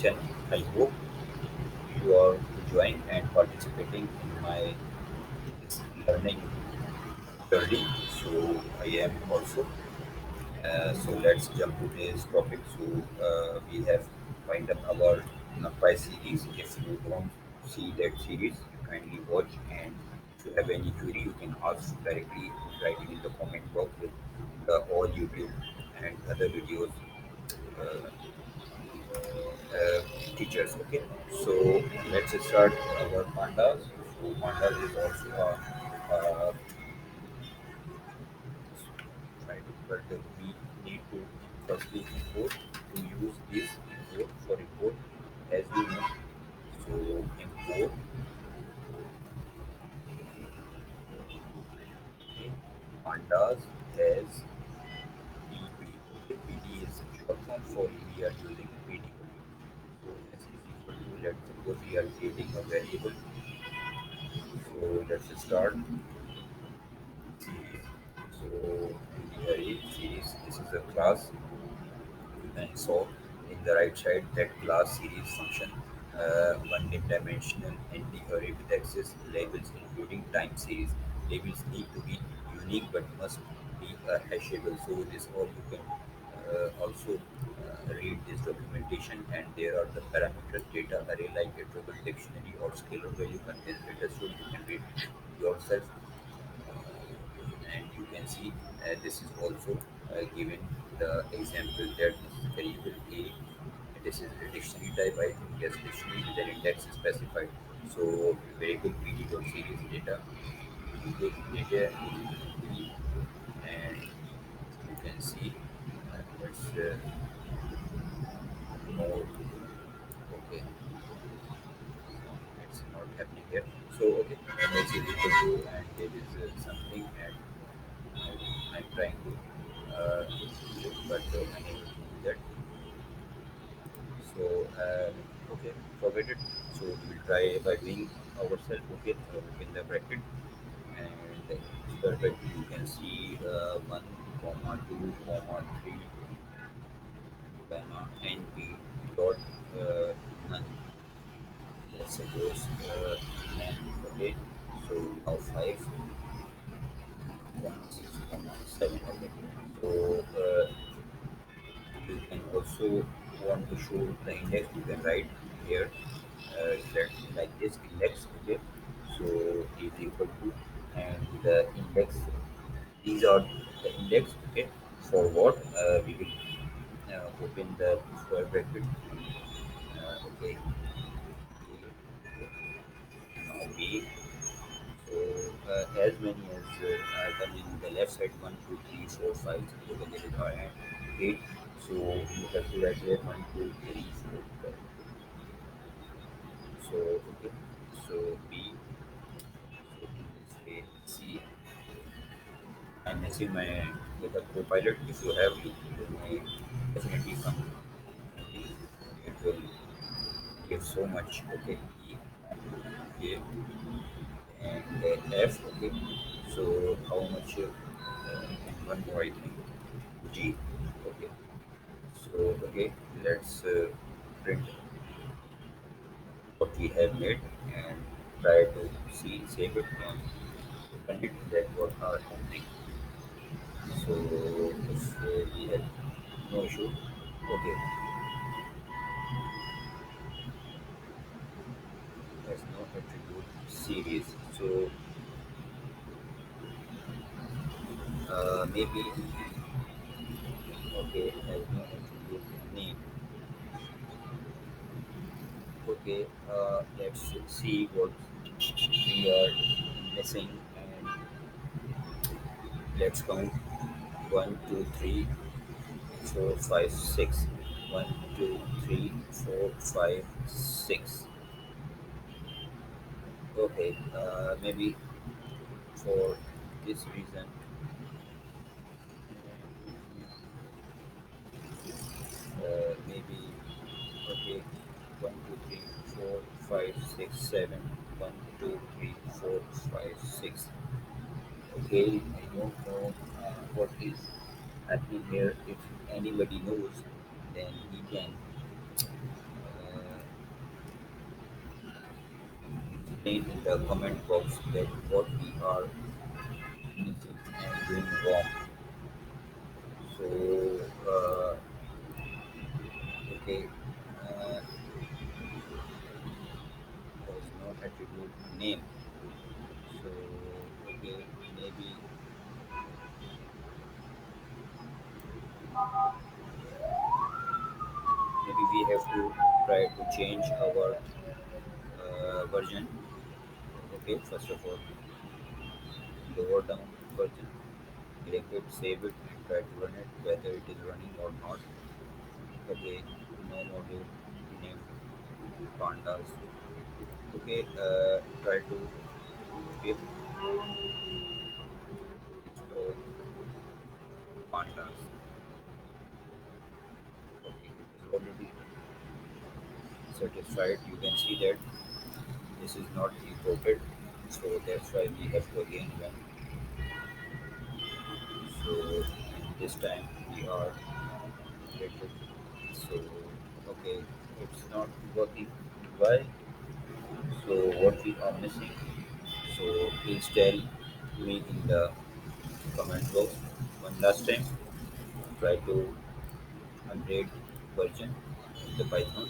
channel. I hope you are enjoying and participating in my this learning journey. So I am also. So let's jump to today's topic. So we have find up our Nappai series. If you don't see that series, you kindly watch. And if you have any query, you can ask directly, writing in the comment box with all YouTube and other videos uh, teachers. Okay, so let's start our pandas. So pandas is also a right, but we need to firstly import to use this import for import as we know. So import okay, pandas as PD. Okay, PD is short form for we are using PD. So s is equal to let's suppose we are creating a variable. So let's start series. So in the array series, this is a class, and so in the right side that class series function, one dimensional anti-array with access labels including time series. Labels need to be unique but must be hashable. So this all you can also read this documentation, and there are the parameters data array like a triple dictionary or scalar value contains data, so you can read yourself. And you can see this is also given the example that this is variable a, this is a dictionary type, I think, yes, dictionary with an index specified. So variable pd dot series data, data and you can see let's more. Okay, it's not happening here. So okay, index is equal to, and there is something, and I'm trying to but unable to do that. So okay, forget it. So we will try by doing ourselves. Okay, open the bracket, and square bracket you can see 1, 2, 3, comma np dot none. Let's suppose none. Okay, so now 5.6.7. Okay, so you can also want to show the index, you can write here let like this index. Okay, so is equal to, and the index, these are the index. Okay, for what we will open the square bracket. Okay, now b. So as many as I mean the left side, 1, 2, 3, 4, 5. Because there is and 8. So you have to write here 1, 2, 3, 4, 5. So okay, so B, so in this way C. I'm messing my with a copilot. If you have, you may definitely come. Okay, it will give so much. Okay, E, A, and F. Okay, so how much? And one more, I think. G. Okay, so okay, let's print what we have made and try to see, save it, and open it. That what are happening. So if we had no issue, okay, has no attribute series. So maybe okay, has no attribute name. Okay, let's see what we are missing, and let's count 1, 2, 3, 4, 5, 6. 1, 2, 3, 4, 5, 6. Okay, maybe for this reason, maybe okay, 1, 2, 3, 4, 5, 6, 7. 1, 2, 3, 4, 5, 6. Okay, I don't know what is happening here. If anybody knows, then he can explain in the comment box that what we are missing and doing wrong. So, okay, there's no attribute name. So, okay, maybe maybe we have to try to change our version. Okay, first of all, lower down version, click it, save it, and try to run it, whether it is running or not. Okay, no module name pandas. Okay, try to skip install pandas. Okay, it is already satisfied. You can see that this is not imported, so that's why we have to again run. So this time we are related. So okay, it's not working. Why? So what we are missing? So please tell me in the comment box. One last time, try to update version of the Python,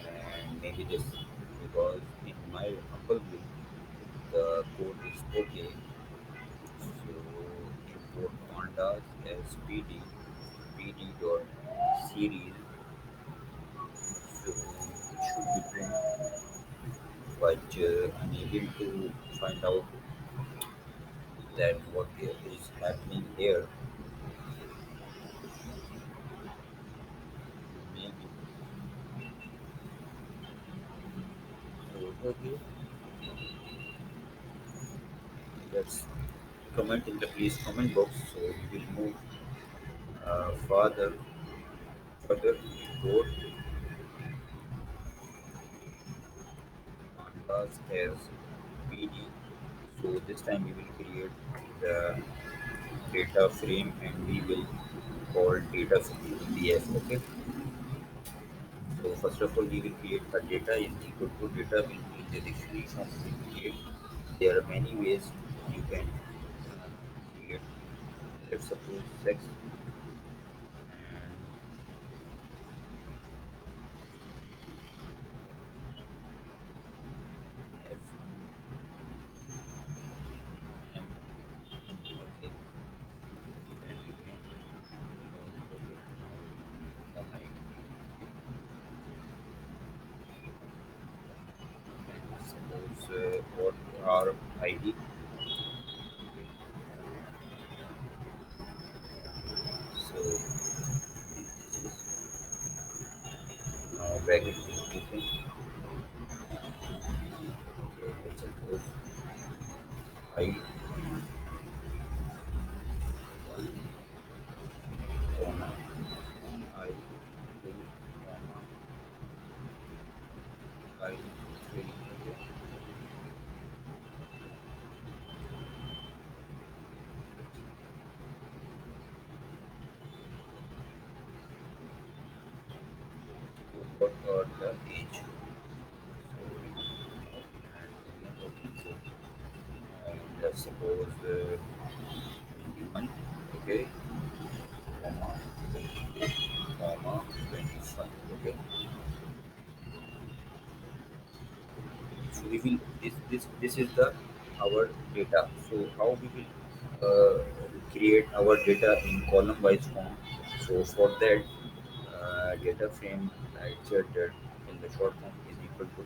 and maybe this, because in my humble view the code is okay. So import pandas as pd dot series. So it should be print, but unable to find out that what is happening here. Maybe so. Okay, let's comment in the please comment box. So we will move further import pandas as pd. So this time we will create the data frame and we will call data frame df. Okay, so first of all we will create a data in equal to data in the dictionary form we will create. There are many ways you can create. Let's suppose sex and f m. Okay, and we can the height and suppose what are id. So this is now bracket is open. Okay, let's suppose height 1 comma I 2 comma I 3. Okay, so what are the age? So and okay, so let's suppose 21. Okay, comma comma 25. Okay, so we will this is the our data. So how we will create our data in column wise form? So for that, data frame I said that in the short form is equal to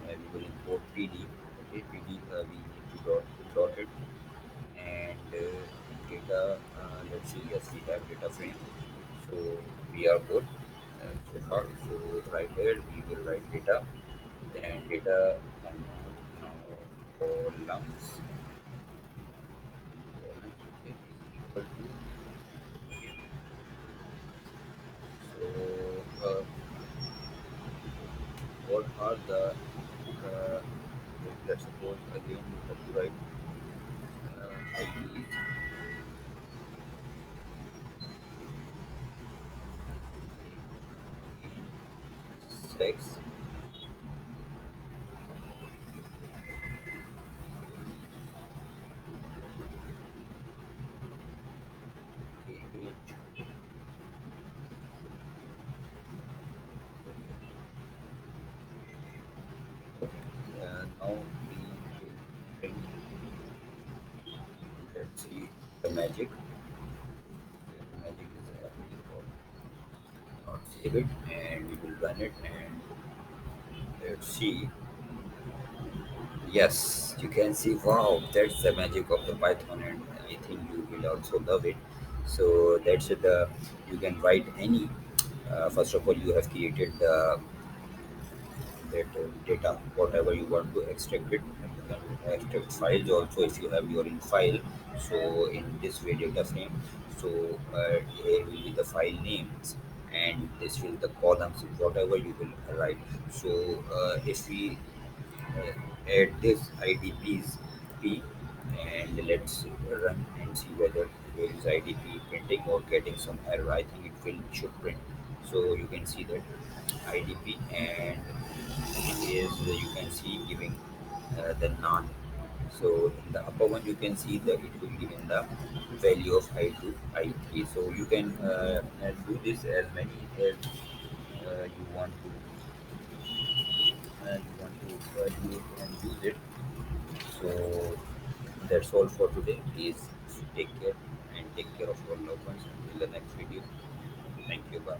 we will import pd. Okay, pd we need to dot it, and data, let's see, yes, we have data frame, so we are good so far. So right here we will write data, then data now columns, okay, is equal to, so what are the uh, let's suppose again we have to write IDs, sex, now we will print. Let's see the magic. The magic is happening for not save it, and we will run it, and let's see. Yes, you can see. Wow, that's the magic of the Python, and I think you will also love it. So that's the you can write any. First of all, you have created the that data, whatever you want to extract it. And you can extract files also if you have your in file. So in this way data frame, so here will be the file names, and this will the columns whatever you will write. So if we add this idps p, and let's run and see whether there is idp printing or getting some error. I think it will should print. So you can see that idp, and is you can see giving the none. So in the upper one you can see that it will give in the value of I2, I3. So you can do this as many as you want to, use and use it. So that's all for today. Please take care and take care of your loved ones until the next video. Thank you. Bye.